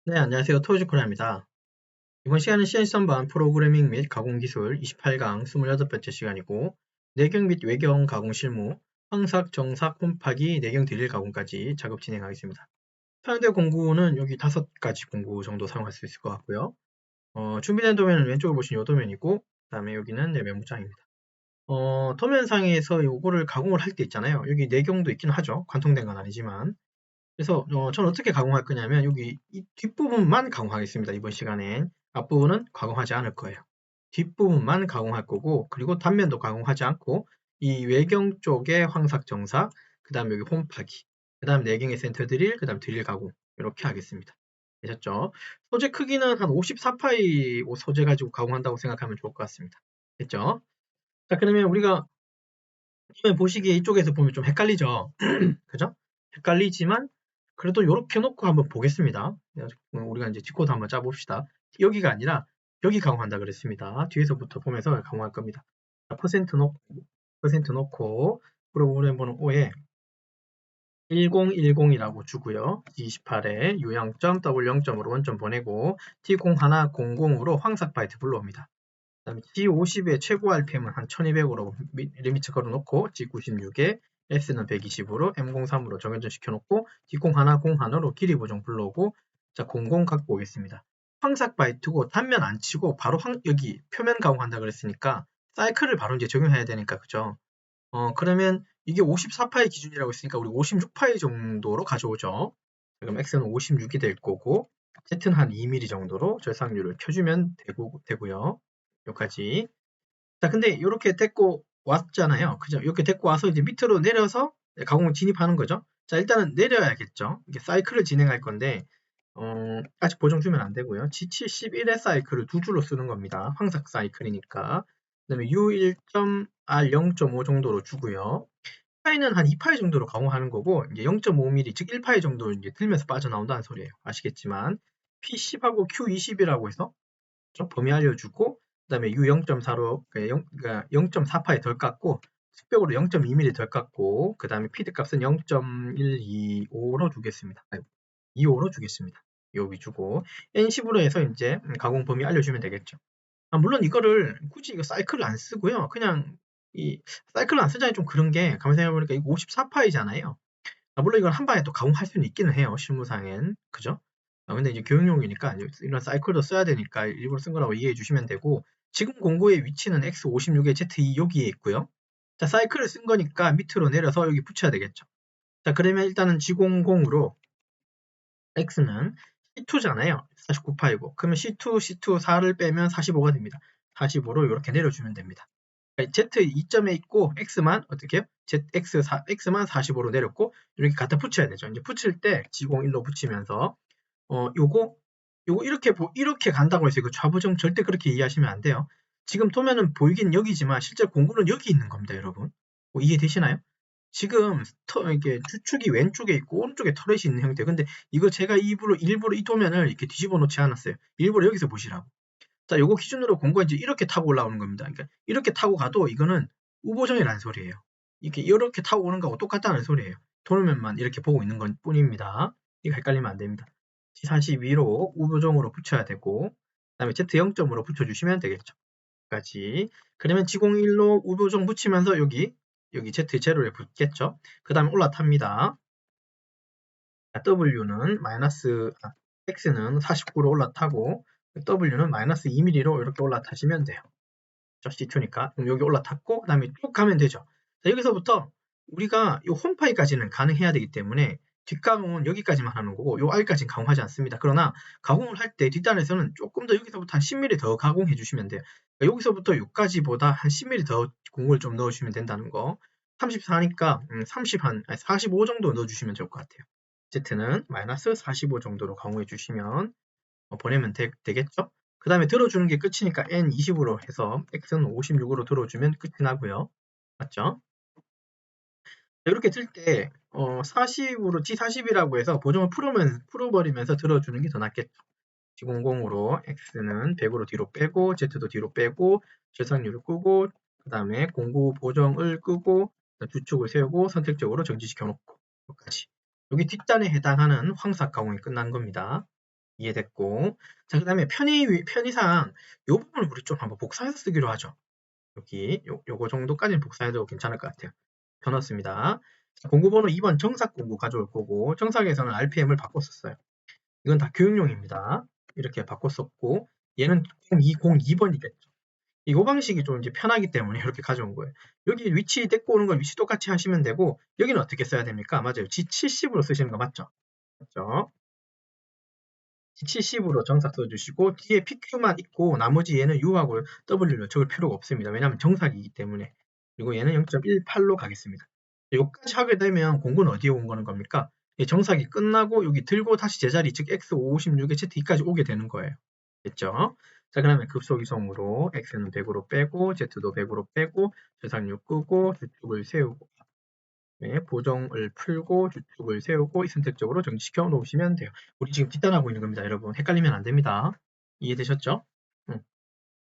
네, 안녕하세요. 토요즈코리아입니다. 이번 시간은 CNC 선반 프로그래밍 및 가공 기술 28강 28번째 시간이고, 내경 및 외경 가공 실무, 황삭, 정삭, 홈파기, 내경 드릴 가공까지 작업 진행하겠습니다. 사용될 공구는 여기 5가지 공구 정도 사용할 수 있을 것 같고요. 준비된 도면은 왼쪽에 보시면 이 도면이고, 그 다음에 여기는 내 메모장입니다. 도면상에서 요거를 가공을 할 때 있잖아요. 여기 내경도 있긴 하죠. 관통된 건 아니지만. 그래서 저는 어떻게 가공할 거냐면 여기 이 뒷부분만 가공하겠습니다. 이번 시간엔 앞부분은 가공하지 않을 거예요. 뒷부분만 가공할 거고, 그리고 단면도 가공하지 않고 이 외경 쪽에 황삭 정삭, 그 다음에 여기 홈파기, 그 다음 내경의 센터 드릴, 그 다음 드릴 가공 이렇게 하겠습니다. 되셨죠? 소재 크기는 한 54파이 소재 가지고 가공한다고 생각하면 좋을 것 같습니다. 됐죠? 자, 그러면 우리가 처음에 보시기에 이쪽에서 보면 좀 헷갈리죠? 그죠? 헷갈리지만 그래도 이렇게 놓고 한번 보겠습니다. 우리가 이제 디코드 한번 짜봅시다. 여기가 아니라 여기 가공한다 그랬습니다. 뒤에서부터 보면서 가공할 겁니다. 퍼센트 놓고 프로그램 번호 5에 1010이라고 주고요. G28에 U0점, W0점으로 원점 보내고 T0100으로 황삭 바이트 불러옵니다. 그다음에 G50의 최고 RPM은 한 1200으로 리미트 걸어놓고 G96에 S는 120으로 M03으로 정연전 시켜놓고 D0101로 길이 보정 불러오고 자 00 갖고 오겠습니다. 황삭 바이트고 단면 안 치고 바로 여기 표면 가공한다 그랬으니까 사이클을 바로 이제 적용해야 되니까 그죠? 그러면 이게 54파이 기준이라고 했으니까 우리 56파이 정도로 가져오죠. 그럼 X는 56이 될 거고 Z는 한 2mm 정도로 절삭률을 켜주면 되고요. 여기까지. 자, 근데 이렇게 데리고 왔잖아요. 그죠? 이렇게 데리고 와서 이제 밑으로 내려서 가공을 진입하는 거죠. 자, 일단은 내려야겠죠. 이게 사이클을 진행할 건데, 아직 보정 주면 안 되고요. G71의 사이클을 두 줄로 쓰는 겁니다. 황삭 사이클이니까. 그 다음에 U1.R 0.5 정도로 주고요. 파이는 한 2파이 정도로 가공하는 거고, 이제 0.5mm, 즉 1파이 정도 이제 들면서 빠져나온다는 소리예요. 아시겠지만, P10하고 Q20이라고 해서 범위 알려주고 그다음에 U0.4로 그러니까 0.4파이 덜 깎고 숙벽으로 0.2mm 덜 깎고 그 다음에 피드 값은 0.125로 주겠습니다. 25로 주겠습니다. 여기 주고 N10으로 해서 이제 가공 범위 알려주면 되겠죠. 물론 이거를 굳이 이거 사이클을 안 쓰고요. 그냥 이 사이클을 안 쓰자니 좀 그런 게 가만 생각해보니까 이거 54파이잖아요. 물론 이건 한 방에 또 가공할 수는 있기는 해요. 실무상엔. 그죠? 근데 이제 교육용이니까 이런 사이클도 써야 되니까 일부러 쓴 거라고 이해해 주시면 되고 지금 공고의 위치는 X56의 Z2 여기에 있고요. 자, 사이클을 쓴 거니까 밑으로 내려서 여기 붙여야 되겠죠. 자, 그러면 일단은 G00으로 X는 C2잖아요. 49파이고. 그러면 C2, C2, 4를 빼면 45가 됩니다. 45로 이렇게 내려주면 됩니다. Z 2점에 있고 X만 어떻게 해요? X만 45로 내렸고 이렇게 갖다 붙여야 되죠. 이제 붙일 때 G01로 붙이면서 요거 이렇게 간다고 해서 이거 좌부정 절대 그렇게 이해하시면 안 돼요. 지금 도면은 보이긴 여기지만 실제 공구는 여기 있는 겁니다, 여러분. 이해되시나요? 지금 이게 주축이 왼쪽에 있고 오른쪽에 터렛이 있는 형태. 근데 이거 제가 일부러 이 도면을 이렇게 뒤집어 놓지 않았어요. 일부러 여기서 보시라고. 자, 요거 기준으로 공구가 이제 이렇게 타고 올라오는 겁니다. 그러니까 이렇게 타고 가도 이거는 우보정이라는 소리예요. 이렇게 타고 오는 거하고 똑같다는 소리예요. 도면만 이렇게 보고 있는 것 뿐입니다. 이거 헷갈리면 안 됩니다. G42로 우보정으로 붙여야 되고 그다음에 Z0점으로 붙여주시면 되겠죠. 까지. 그러면 G01로 우보정 붙이면서 여기 Z0에 붙겠죠. 그 다음에 올라탑니다. X는 49로 올라타고 W는 마이너스 2mm로 이렇게 올라타시면 돼요. C2니까. 그럼 여기 올라탔고 그 다음에 쭉 가면 되죠. 자, 여기서부터 우리가 이 홈파이까지는 가능해야 되기 때문에 뒷가공은 여기까지만 하는 거고 요 R까지는 가공하지 않습니다. 그러나 가공을 할 때 뒷단에서는 조금 더 여기서부터 한 10mm 더 가공해 주시면 돼요. 그러니까 여기서부터 여기까지보다 한 10mm 더 공을 좀 넣어주시면 된다는 거. 34니까 45 정도 넣어주시면 좋을 것 같아요. Z는 마이너스 45 정도로 가공해 주시면 보내면 되겠죠? 그 다음에 들어주는 게 끝이니까 N20으로 해서 X는 56으로 들어주면 끝이 나고요. 맞죠? 이렇게 들 때 40으로 G40이라고 해서 보정을 풀어버리면서 들어주는 게 더 낫겠죠. G00으로 X는 100으로 뒤로 빼고 Z도 뒤로 빼고 절삭률을 끄고 그 다음에 공구 보정을 끄고 주축을 세우고 선택적으로 정지시켜 놓고 여기까지. 여기 뒷단에 해당하는 황삭 가공이 끝난 겁니다. 이해됐고. 자, 그 다음에 편의상 요 부분을 우리 좀 한번 복사해서 쓰기로 하죠. 여기 요거 정도까지는 복사해도 괜찮을 것 같아요. 더 넣습니다. 공구번호 2번 정삭 공구 가져올 거고, 정삭에서는 RPM을 바꿨었어요. 이건 다 교육용입니다. 이렇게 바꿨었고, 얘는 0202번이겠죠. 이 방식이 좀 이제 편하기 때문에 이렇게 가져온 거예요. 여기 위치 데리고 오는 건 위치 똑같이 하시면 되고, 여기는 어떻게 써야 됩니까? 맞아요. G70으로 쓰시는 거 맞죠? 맞죠? G70으로 정삭 써주시고, 뒤에 PQ만 있고, 나머지 얘는 U하고 W로 적을 필요가 없습니다. 왜냐하면 정삭이기 때문에. 그리고 얘는 0.18로 가겠습니다. 여기까지 하게 되면 공구는 어디에 온 거는 겁니까? 정삭이 끝나고 여기 들고 다시 제자리, 즉 X56에 Z2까지 오게 되는 거예요. 됐죠? 자, 그러면 급속 이성으로 X는 100으로 빼고, Z도 100으로 빼고, 저상류 끄고, 주축을 세우고, 네, 보정을 풀고 주축을 세우고 선택적으로 정지시켜 놓으시면 돼요. 우리 지금 뒷단하고 있는 겁니다, 여러분. 헷갈리면 안 됩니다. 이해되셨죠?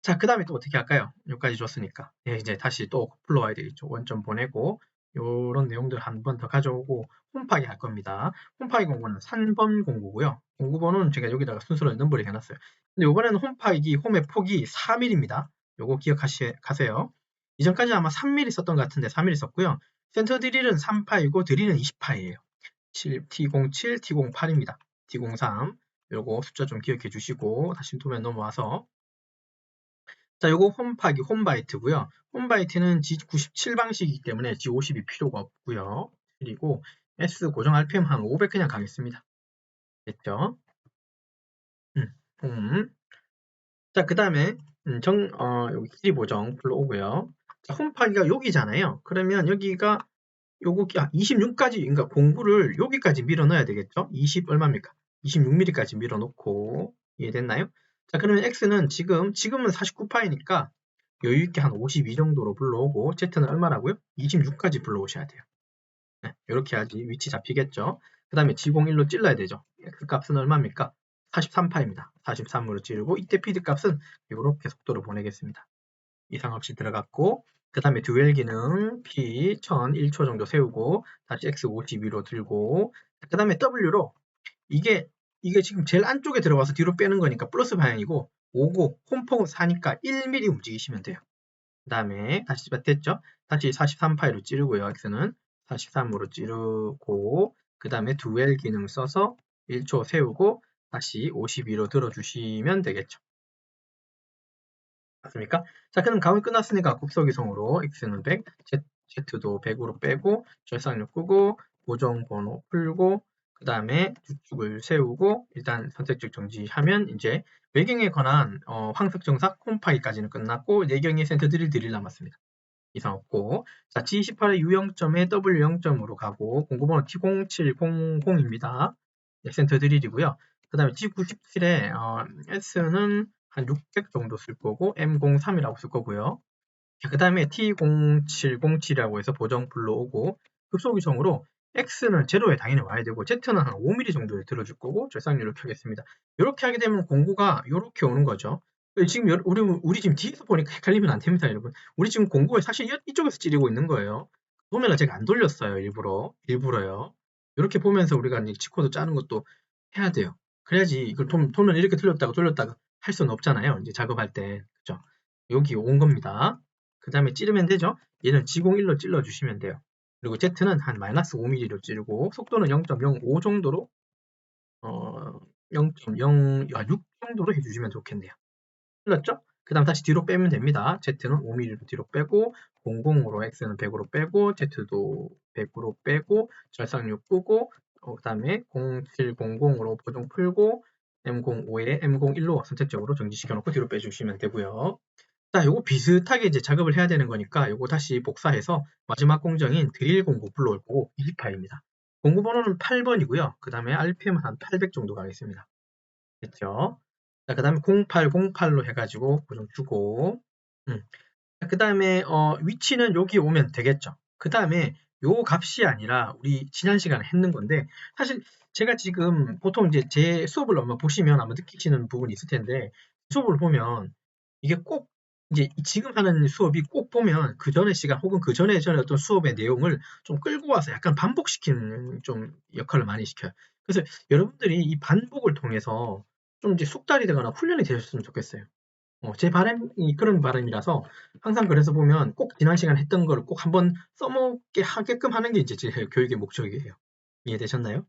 자, 그 다음에 또 어떻게 할까요? 여기까지 줬으니까. 네, 이제 다시 또 불러와야 되겠죠. 원점 보내고 요런 내용들 한 번 더 가져오고 홈파기 할 겁니다. 홈파기 공구는 3번 공구고요. 공구번호는 제가 여기다가 순서로 넘버링 해놨어요. 근데 이번에는 홈파기 홈의 폭이 4mm입니다. 요거 기억하세요. 이전까지 아마 3mm 썼던 것 같은데 3mm 썼고요. 센터 드릴은 3파이고 드릴은 20파이예요. T07, T08입니다. T03 요거 숫자 좀 기억해 주시고 다시 도면 넘어와서 자, 요거 홈파기 홈바이트고요. 홈바이트는 G97 방식이기 때문에 G50이 필요가 없고요. 그리고 S 고정 RPM 한 500 그냥 가겠습니다. 됐죠? 자, 그 다음에 여기 길이 보정 불러오고요. 자, 홈파기가 여기잖아요. 그러면 여기가 요거 26까지 그러니까 공구를 여기까지 밀어 넣어야 되겠죠? 20 얼마입니까? 26mm까지 밀어 놓고 이해됐나요? 자, 그러면 X는 지금은 49파이니까 여유 있게 한 52 정도로 불러오고 Z는 얼마라고요? 26까지 불러오셔야 돼요. 네, 이렇게 해야지 위치 잡히겠죠? 그 다음에 G01로 찔러야 되죠. X 값은 얼마입니까? 43파입니다. 43으로 찌르고 이때 피드 값은 이렇게 속도로 보내겠습니다. 이상 없이 들어갔고 그 다음에 듀얼 기능 P 1000 1초 정도 세우고 다시 X 52로 들고 그 다음에 W로 이게 지금 제일 안쪽에 들어가서 뒤로 빼는 거니까 플러스 방향이고 오고 홈폭은 4니까 1mm 움직이시면 돼요. 그 다음에 다시 됐죠? 다시 43파이로 찌르고요. X는 43으로 찌르고 그 다음에 듀얼 기능 써서 1초 세우고 다시 52로 들어주시면 되겠죠. 맞습니까? 자, 그럼 가운이 끝났으니까 곱석이성으로 X는 100, Z도 100으로 빼고 절상력 끄고 보정번호 풀고 그 다음에 주축을 세우고 일단 선택적 정지하면 이제 외경에 관한 황색 정삭 홈파이까지는 끝났고 내경의 센터 드릴 남았습니다. 이상 없고 자, G28의 U0점에 W0점으로 가고 공구번호 T0700입니다. 센터 드릴이고요. 그 다음에 G97에 S는 한 600 정도 쓸 거고 M03이라고 쓸 거고요. 그 다음에 T0707이라고 해서 보정 불러오고 급속유성으로 X는 제로에 당연히 와야 되고 Z는 한 5mm 정도에 들어줄 거고 절상률을 켜겠습니다. 이렇게 하게 되면 공구가 이렇게 오는 거죠. 지금 우리 지금 뒤에서 보니까 헷갈리면 안 됩니다, 여러분. 우리 지금 공구에 사실 이쪽에서 찌르고 있는 거예요. 보면은 제가 안 돌렸어요, 일부러요. 이렇게 보면서 우리가 이제 G코드 짜는 것도 해야 돼요. 그래야지 이걸 돌면 이렇게 돌렸다가 할 수는 없잖아요. 이제 작업할 때. 그죠? 여기 온 겁니다. 그 다음에 찌르면 되죠? 얘는 G01로 찔러주시면 돼요. 그리고 Z는 한 마이너스 5mm로 찌르고 속도는 0.05 정도로 0.06 정도로 해주시면 좋겠네요. 틀렸죠? 그 다음 다시 뒤로 빼면 됩니다. Z는 5mm로 뒤로 빼고 00으로 X는 100으로 빼고 Z도 100으로 빼고 절상력 끄고 그 다음에 0700으로 보정 풀고 M05에 M01로 선택적으로 정지시켜 놓고 뒤로 빼주시면 되고요. 자, 요거 비슷하게 이제 작업을 해야 되는 거니까 요거 다시 복사해서 마지막 공정인 드릴 공구 불러올 거고 20파입니다. 공구 번호는 8번이고요. 그 다음에 RPM은 한 800 정도 가겠습니다. 됐죠? 자, 그 다음에 0808로 해가지고 고정 주고 그 다음에 위치는 여기 오면 되겠죠. 그 다음에 요 값이 아니라 우리 지난 시간에 했는 건데 사실 제가 지금 보통 이제 제 수업을 아마 보시면 아마 느끼시는 부분이 있을 텐데 수업을 보면 이게 꼭 이제 지금 하는 수업이 꼭 보면 그 전의 시간 혹은 그 전에 어떤 수업의 내용을 좀 끌고 와서 약간 반복시키는 좀 역할을 많이 시켜요. 그래서 여러분들이 이 반복을 통해서 좀 이제 숙달이 되거나 훈련이 되셨으면 좋겠어요. 제 바람이 그런 바람이라서 항상 그래서 보면 꼭 지난 시간 했던 걸 꼭 한번 써먹게 하게끔 하는 게 이제 제 교육의 목적이에요. 이해되셨나요?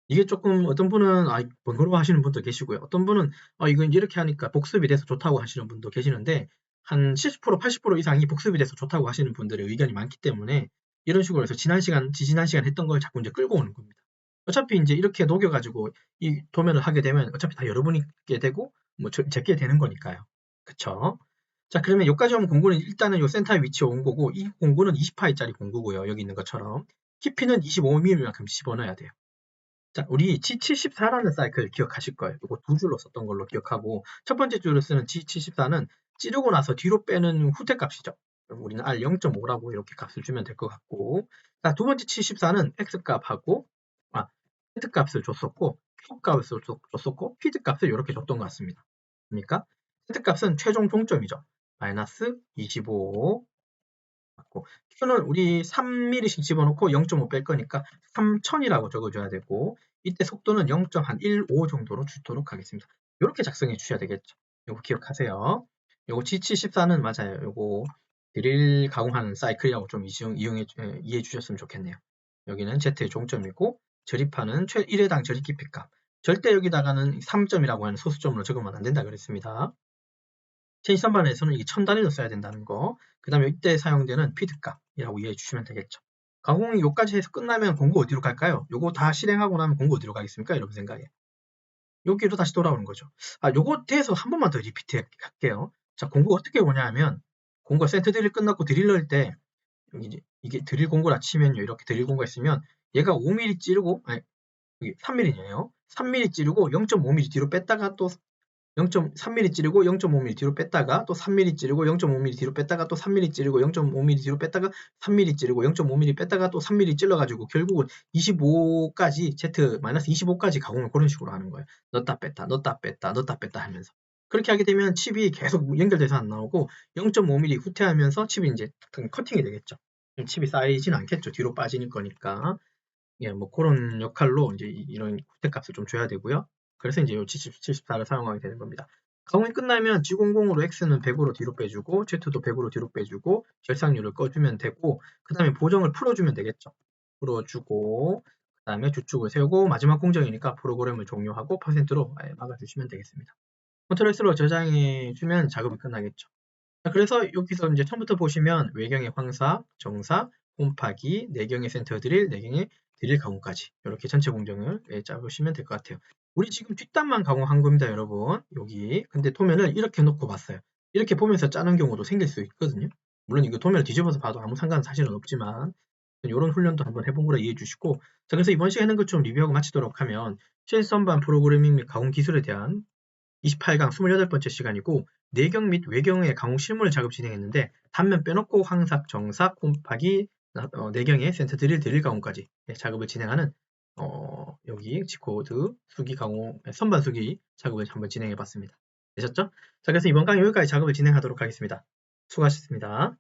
이게 조금 어떤 분은 번거로워 하시는 분도 계시고요. 어떤 분은 이건 이렇게 하니까 복습이 돼서 좋다고 하시는 분도 계시는데 한 70%, 80% 이상이 복습이 돼서 좋다고 하시는 분들의 의견이 많기 때문에 이런 식으로 해서 지난 시간 했던 걸 자꾸 이제 끌고 오는 겁니다. 어차피 이제 이렇게 녹여가지고 이 도면을 하게 되면 어차피 다 여러분이 게 되고 뭐 제게 되는 거니까요. 그쵸? 자, 그러면 여기까지 오면 공구는 일단은 요 센터에 위치해 온 거고, 이 공구는 20파이짜리 공구고요. 여기 있는 것처럼. 깊이는 25mm만큼 집어넣어야 돼요. 자, 우리 G74라는 사이클 기억하실 거예요. 이거 두 줄로 썼던 걸로 기억하고, 첫 번째 줄로 쓰는 G74는 찌르고 나서 뒤로 빼는 후퇴 값이죠. 우리는 R 0.5라고 이렇게 값을 주면 될 것 같고, 자, 두 번째 G14는 X 값하고, Z 값을 줬었고, Q 값을 줬었고, 피드 값을 이렇게 줬던 것 같습니다. 그러니까 Z 값은 최종 동점이죠. 마이너스 25 맞고, Q는 우리 3mm씩 집어넣고 0.5 뺄 거니까 3000이라고 적어줘야 되고, 이때 속도는 0.15 정도로 주도록 하겠습니다. 이렇게 작성해 주셔야 되겠죠. 이거 기억하세요. 요거 G74는 맞아요. 요거 드릴 가공하는 사이클이라고 좀 이해해 주셨으면 좋겠네요. 여기는 Z의 종점이고, 절입하는 1회당 절입 깊이값. 절대 여기다가는 3점이라고 하는 소수점으로 적으면 안 된다 그랬습니다. 제23반에서는 이게 1000단위로 써야 된다는 거. 그 다음에 이때 사용되는 피드값이라고 이해해 주시면 되겠죠. 가공이 요까지 해서 끝나면 공구 어디로 갈까요? 요거 다 실행하고 나면 공구 어디로 가겠습니까? 여러분 생각에. 여기로 다시 돌아오는 거죠. 요거 대해서 한 번만 더 리피트 할게요. 자, 공구 어떻게 오냐 하면, 공구가 센터 드릴 끝났고 드릴 넣을 때, 이게 드릴 공구라 치면요. 이렇게 드릴 공구가 있으면, 얘가 5mm 찌르고, 여기 3mm네요. 3mm 찌르고 0.5mm 뒤로 뺐다가 또 0.3mm 찌르고 0.5mm 뒤로 뺐다가 또 3mm 찌르고 0.5mm 뒤로 뺐다가 또 3mm 찌르고 0.5mm 뒤로 뺐다가 3mm 찌르고 0.5mm 뺐다가 또 3mm 찔러가지고 결국은 25까지 Z-25까지 가공을 그런 식으로 하는 거예요. 넣었다 뺐다 넣었다 뺐다 넣었다 뺐다 하면서 그렇게 하게 되면 칩이 계속 연결돼서 안 나오고 0.5mm 후퇴하면서 칩이 이제 커팅이 되겠죠. 칩이 쌓이진 않겠죠. 뒤로 빠지는 거니까. 예, 뭐 그런 역할로 이제 이런 후퇴값을 좀 줘야 되고요. 그래서 이제 요 G74를 사용하게 되는 겁니다. 가공이 끝나면 G00으로 X는 100으로 뒤로 빼주고 Z도 100으로 뒤로 빼주고 결상률을 꺼주면 되고 그 다음에 보정을 풀어주면 되겠죠. 풀어주고 그 다음에 주축을 세우고 마지막 공정이니까 프로그램을 종료하고 %로 막아주시면 되겠습니다. 컨트롤 S로 저장해주면 작업이 끝나겠죠. 그래서 여기서 이제 처음부터 보시면 외경의 황사, 정사, 홈파기, 내경의 센터 드릴, 내경의 드릴 가공까지 이렇게 전체 공정을 짜보시면 될 것 같아요. 우리 지금 뒷단만 가공한 겁니다, 여러분. 여기. 근데 도면을 이렇게 놓고 봤어요. 이렇게 보면서 짜는 경우도 생길 수 있거든요. 물론 이거 도면을 뒤집어서 봐도 아무 상관은 사실은 없지만 이런 훈련도 한번 해본 거라 이해해 주시고 자, 그래서 이번 시간에는 것좀 리뷰하고 마치도록 하면 실선반 프로그래밍 및 가공 기술에 대한 28강 28번째 시간이고 내경 및 외경의 가공 실물 작업 진행했는데 단면 빼놓고 황삭, 정삭, 홈파기, 내경의 센터 드릴 가공까지 작업을 진행하는 여기 G코드 수기 가공 선반 수기 작업을 한번 진행해 봤습니다. 되셨죠? 자, 그래서 이번 강의 여기까지 작업을 진행하도록 하겠습니다. 수고하셨습니다.